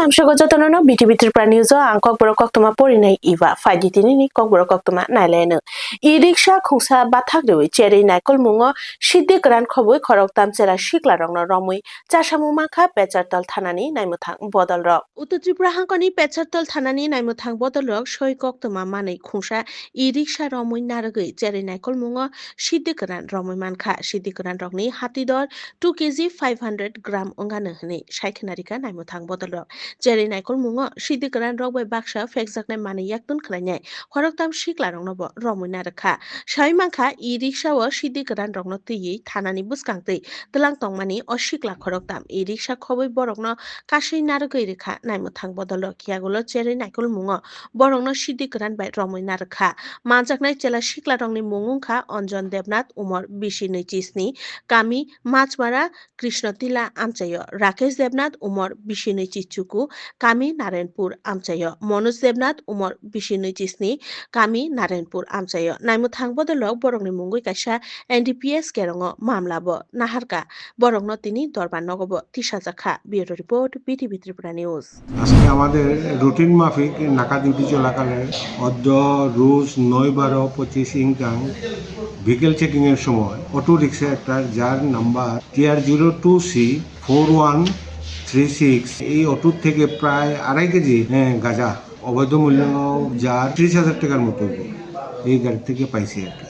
amshago jotono BTV Tripura News ang kokboro koktoma porinai iwa faiditini ni kokboro koktoma naileno iriksha khungsa bathakrewi cherei naikol mungo siddi gran khoboi khoroktam chera shikla rongno romui chasamu makha pechartal thanani naimuthang bodol rok Uttar Tripura hangkoni pechartal thanani naimuthang bodol rok soi koktoma manei khungsa iriksha romui naragoi cherei naikol mungo siddi gran romui mankha siddi gran rokni hatidor 2 kg 500 gram ongano hne saikhnarika naimuthang bodol rok Jerry naikol mungo siddi karan rok bai baksa fekjaknai mani yaktun khlainai khoroktam sikla rokno bo romuna rakha sai mangkha e-rickshaw o siddi karan rokno tui thanani buskang tui tlang tongmani o sikla khoroktam e-rickshaw khoboi borokno kasui naragoi rekha naimuthang bodol rok kiyagulo Jerry naikol mungo borokno siddi karan bai romuna rakha manjaknai chela sikla rokni mung wngkha Anjan Devnath Umar 29 ni Kami Machmara Krishna Tila amchayo Rakesh Devnath Umar 29 chuku Kami Narenpur amchayo Manoj Devnath Umar 29 ni Kami Narenpur amchayo Naimuthang bodolok borokni mungoi kaisa NDPS kerongo mamla bo naharka borokno tini dorban nogobo tisajakha bureau report BTV Tripura News আজকে আমাদের routine মাফিক নাকা duty চলাকালে অদ্য রোজ 9/12/25 ইংকাং vehicle চেকিংয়ের সময় auto rickshaw একটা যার number TR02C4136 এই অটোর থেকে প্রায় 2.5 কেজি গাঁজা অবৈধ মূল্য যা 30,000 টাকার মতো এই গাড়ি থেকে পাইছি আর কি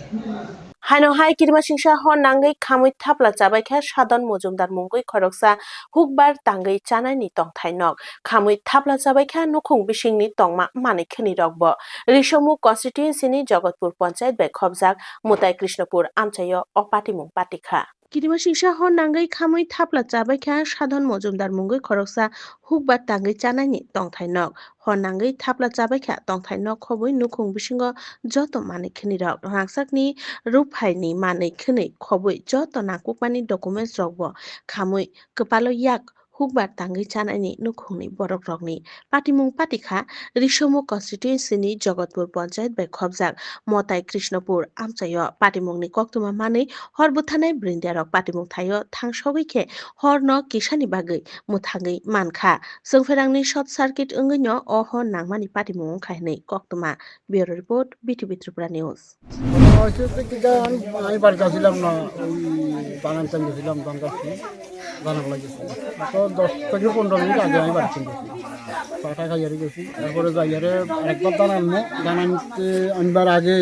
Haino hai kirma singsa hon nangai khamui thapla chabai kha sadon mojumdar mungoi khoroksa hukbar tangai chanai ni tongthai nok khamui thapla chabai kha nukhung bising ni tongma mani khani rokbo Rishomu constituency ni Jagatpur panchayat bai khobjak Mutai Krishnapur amchayo opatimung patikha Kirima singsa hon nangai khamui thapla chabai kha sadon mojumdar mungoi khoroksa hukbar tangai chanai ni tongthai nok hon nangai thapla chabai kha tongthai nok khoboi nukhung bisingo joto mani khani rok rangsakni ruphaini manei khwnei khoboi joto nangkukmani documents rokbo khamui kwpalo yak hukbar tangai chanani nukhungni borok rokni patimung patikha Rishomu constituency ni Jagatpur panchayat bai khobjak Motai Krishnapur amchayo patimungni koktoma manei hor buthanai brindia rok patimung thayo thangsogoi khe hor no kisani bagoi muthangai mankha songferangni short circuit ongoi no o hor nangmani patimung khainei koktoma bureau report BTV Tripura News আমি বাড়িতে ছিলাম না ওই বাগান চান গেছিলাম ধান গাছি গানা লাগিয়েছি তো 10 থেকে 15 মিনিট আগে আমি বাড়িতে গেছি পাটা খাইয়ারে গেছি তারপরে যাইয়ারে একবার ধান আনতে আনবার আগে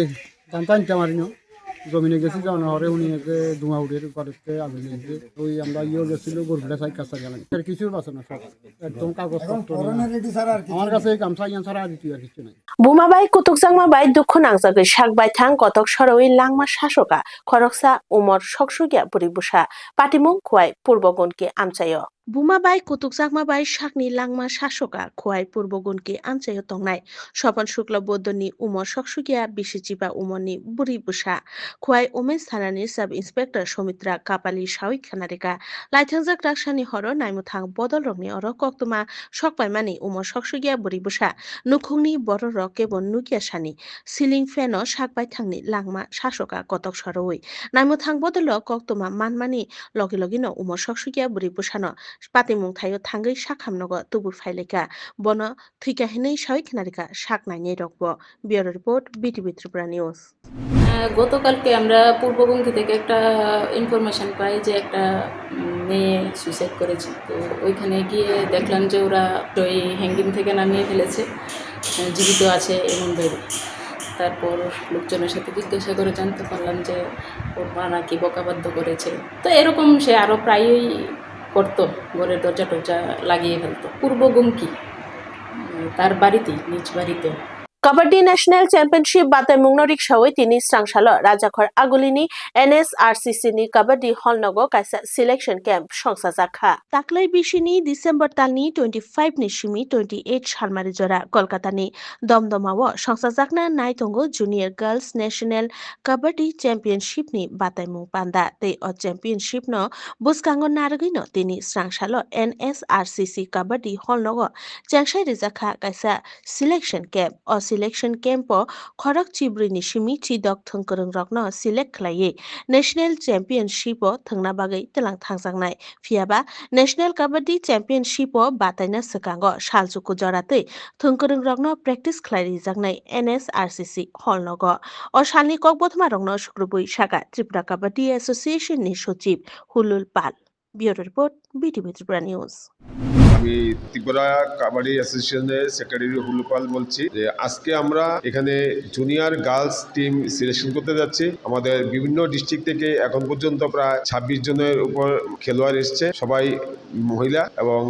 ধান টানতে মারিনো জমিনে গেছি যখন হরে উনি ধোঁয়া উঠে ঘরেতে আগুন লেগেছে ওই আমরা গেছিল গরুটা সাই কাছা গেলাম কিছুর পাচ্ছে না সব একদম কাগজপত্র আমার কাছে গামছা ইয়ান ছাড়া আর দ্বিতীয় কিছু নাই Bumabai kutukjangma bai dukhu nangjagoi sakbai thang kotok soroi langma shasoka khoroksa Umar Soksugya Buribusha patimung khwai purbogunki amchayo Bumabai kutukjangma bai sakni langma shasoka khwai purbogunki amchayo tongnai Sopan Shukla Bodoni Umar Soksugya Bisichiba Umarni Buribusha khwai Women's Thanani Sub Inspector Somitra Kapali Shawik Khanarika Laithangjak raksani horo naimuthang bodol rokni oro koktoma sokbaimani Umar Soksugya Buribusha nukhungni borok rok kebon nukia sani ceiling fan o sakbai thangni langma shasoka kotok soroi naimuthang bodolo koktoma manmani logi logi no Umar Soksugya Buribusano patimung thayo thangai sakhamnogo tubur phaileka bono thuika hinai sawik khnarika saknainai rokbo bureau report BTV Tripura News গতকালকে আমরা পূর্ববঙ্গী থেকে একটা information পাই যে একটা মেয়ে suicide করেছে তো ওইখানে গিয়ে দেখলাম যে ওরা ওই হ্যাঙ্গিং থেকে নামিয়ে ফেলেছে জীবিত আছে এমন ভেবে তারপর লোকজনের সাথে জিজ্ঞাসা করে জানতে পারলাম যে ওর মা নাকি বকাবাধ্য করেছে তো এরকম সে আরও প্রায়ই করতো ঘরের দরজা টরজা লাগিয়ে ফেলতো পূর্ববঙ্গী তার বাড়িতেই নিজ বাড়িতে Kabaddi National Championship batai mungno rikshaoi tini srangsalo Rajakhor Agulini NSRCC ni Kabaddi Hallnogo kaisa selection camp songsajakha taklai bisini December talni 25 ni simi 28 salmari jora Kolkata ni Domdomao songsajakna naitongo Junior Girls National Kabaddi Championship ni batai mung panda tei o championship no buskango naragui no tini srangsalo NSRCC Kabaddi Hallnogo changsai rijakha kaisa selection camp o selection camp खरक चिब्रिनि सिमी चिदक थंकरंग रकनो select खलाये national championship थंगना बागै तलां थांजांनाय फियाबा नेशनल कबड्डी चैंपियनशिप बातायना सकांगो सालजुकु जरातै थंकरंग रकनो प्रेक्टिस खलायरि जागनाय NSRCC हलनगो अ सालनि ककबथमा रकनो शुक्रबुई सागा त्रिपुरा कबड्डी एसोसिएशन नि सचिव Hulul Pal bureau report BTV Tripura news আমি ত্রিপুরা কাবাডি অ্যাসোসিয়েশনের সেক্রেটারি হুলুপাল বলছি যে আজকে আমরা এখানে জুনিয়র গার্লস টিম সিলেকশন করতে যাচ্ছি। আমাদের বিভিন্ন ডিস্ট্রিক্ট থেকে এখন পর্যন্ত প্রায় 26 জনের উপর খেলোয়াড় এসছে, সবাই মহিলা, এবং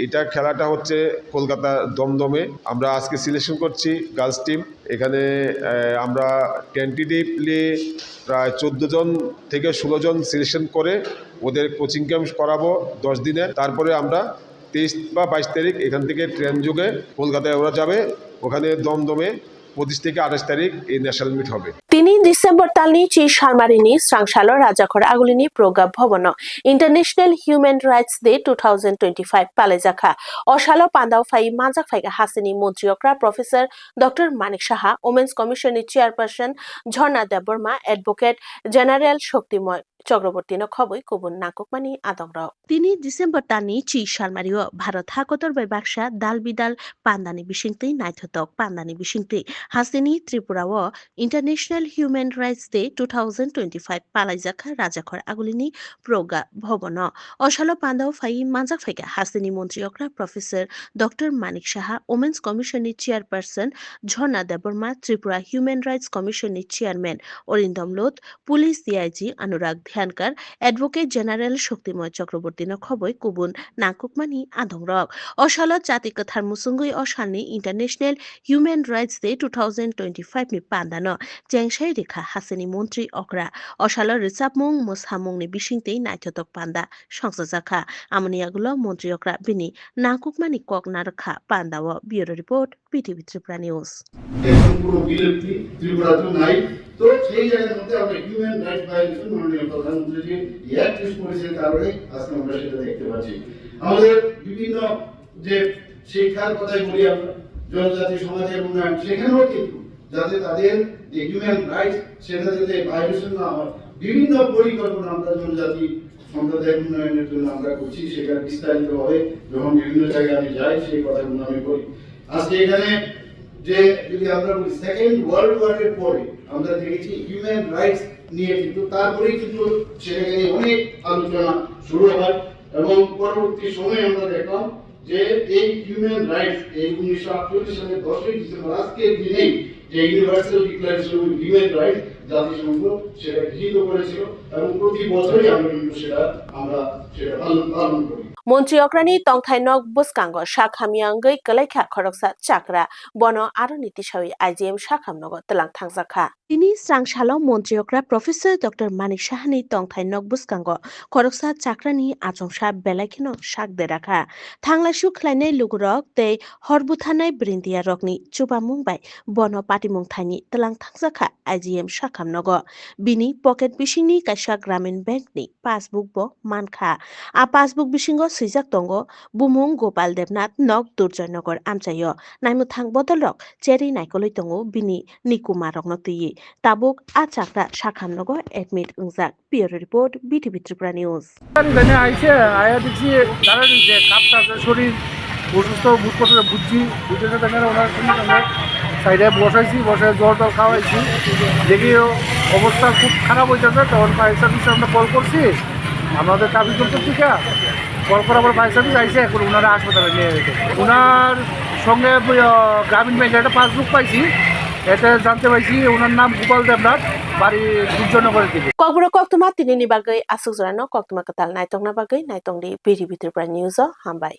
এটা খেলাটা হচ্ছে কলকাতা দমদমে। আমরা আজকে সিলেকশন করছি গার্লস টিম। এখানে আমরা টেন্টেটিভলি প্রায় 14 জন থেকে 16 জন সিলেকশন করে ওদের কোচিং ক্যাম্প করাবো 10 দিনের। তারপরে আমরা 23 বা 22 তারিখ এখান থেকে ট্রেন যোগে কলকাতায় ওরা যাবে, ওখানে দমদমে 25 থেকে 28 তারিখ এই ন্যাশনাল মিট হবে। 3 ডিসেম্বর तालनि ची शालमारिनि स्रांसालो राजाखर आगुलिनि प्रगाब Bhavan international human rights day 2025 पालायजाखा अशालो पान्दाव फाइ माजाक फाइगा हासिनि मन्त्रियक्रा professor doctor Manik Saha women's कमिशननि chairperson Jharna Debbarma advocate general Shaktimay चक्रवर्तीनो खबै गुबुन नाकुकमानि आदंराव 3 डिसेम्बर तालनि ची शालमारियो भारत हाकतर बै बाक्सा दाल बिदाल पान्दानि बिसिंतै नायथतक पान्दानि बिसिंतै हासिनि त्रिपुराओ इंटरनेशनल ह्यूमन राइट्स डे 2025 पालायजाखा राजाखर आगुलिनि प्रगा भवन अशालो पान्दाव फाइ माजाक फाइगा हासिनि मन्त्रियक्रा professor doctor Manik Saha women's कमिशननि chairperson Jharna Debbarma Tripura human rights कमिशननि chairman Arindam Lodh police DIG Anurag Dhankar advocate general Shaktimay चक्रवर्तीनो खबै गुबुन नाकुकमानि आदंरक अशालो जाति कथार मुसुंगै अशालनि इंटरनेशनल ह्यूमन राइट्स डे 2025 नि पान्दानो जेंसाइ रेखा हासिनि मन्त्रि अक्रा अशालो रिसाबमुं मोसामुंनि बिसिंतै नायथतक पान्दा संसाजाखा आमनियागुलो मन्त्रि अक्रा बिनि नाकुकमानि कक नारखा पान्दाओ bureau report BTV Tripura news পুরো বিলুপ্তি ত্রিপুরাতে নাই। তো সেই জায়গার মধ্যে আমরা হিউম্যান রাইটস ভায়োলেশন মাননীয় প্রধানমন্ত্রী যে অ্যাক্ট ইউজ করেছেন কারণে আজকে আমরা সেটা দেখতে পাচ্ছি। আমাদের বিভিন্ন যে শিক্ষার কথাই বলি আমরা, জনজাতি সমাজের উন্নয়ন, সেখানেও কিন্তু যাতে তাদের যে হিউম্যান রাইটস সেটা যাতে ভায়োলেশন না হয়, বিভিন্ন পরিকল্পনা আমরা জনজাতি সম্প্রদায়ের উন্নয়নের জন্য আমরা করছি। সেটা বিস্তারিতভাবে যখন বিভিন্ন জায়গায় আমি যাই সেই কথাগুলো আমি বলি। আজকে এখানে যে যদি আমরা বলি সেকেন্ড ওয়ার্ল্ড ওয়ারের পরে আমরা দেখেছি হিউম্যান রাইটস নিয়ে কিন্তু তারপরেই কিন্তু সেখানে অনেক আলোচনা শুরু হয়, এবং পরবর্তী সময়ে আমরা দেখলাম যে এই হিউম্যান রাইটস এই 1948 সালের 10 ডিসেম্বর আজকের দিনেই যে universal declaration of human rights জাতিসংঘ সেটা গৃহীত করেছিল, এবং প্রতি বছরই আমরা কিন্তু সেটা পালন করি। मन्त्री अक्रानि तंथाइ नक बुसकांगो शाखामियांगै कलाइखा खरकसा चाक्रा बनो आरो नीतिसावि IGM शाखामनगो तलां थांजाखा तिनि स्रांसालो मन्त्री अक्रा प्रोफेसर डॉक्टर मानिक साहानि तंथाइ नक बुसकांगो खरकसा चाक्रानि आचंसा बेलाखिनो शाक देराखा थांलासु खलायनाय लुगुरक तै हरबुथानाय ब्रिन्दिया रकनि चुबामुं बाय बनो पाटिमुं थाइनि तलां थांजाखा IGM शाखामनगो बिनि पकेट बिसिंनि काइसा ग्रामीण बैंकनि पासबुक बो मानखा आ पासबुक बिसिंगो सुइजाक दंगो बुमुं गोपाल देबनाथ नक दुर्जयनगर आमचायो नायमुथां बदलरक चेरि नायकलै दंगो बिनि निकुमा रकनो तुयि ताबुक आ चाक्रा शाखामनगो एडमिट उंजाक bureau report BTV Tripura news এখানে আইছে আয়া দেখছি যারা যে কাপটা শরীর অসুস্থ বুট করে বুঝছি বুঝতে দেখেন ওনার সঙ্গে সাইডে বসে জল টল খাওয়াইছি, দেখি অবস্থা খুব খারাপ হয়েছে। তখন ফায়ার সার্ভিসে আমরা কল করছি, আমাদের ট্রাফিক কন্ট্রোল থেকে কল করার পর ফায়ার সার্ভিস আইসে এখন ওনারা হাসপাতালে নিয়ে গেছে। ওনার সঙ্গে গ্রামীণ ব্যাংকের একটা পাসবুক পাইছি, এটা জানতে পাইছি ওনার নাম গোপাল দেবনাথ, বাড়ি দুর্জনগরের দিকে। ककबुरो कक्तुमा तिनिनि बागै आसुक जरानो कक्तुमा कताल नायतंना बागै नायतंदि BTV त्रिपुरा न्यूज हामबाय।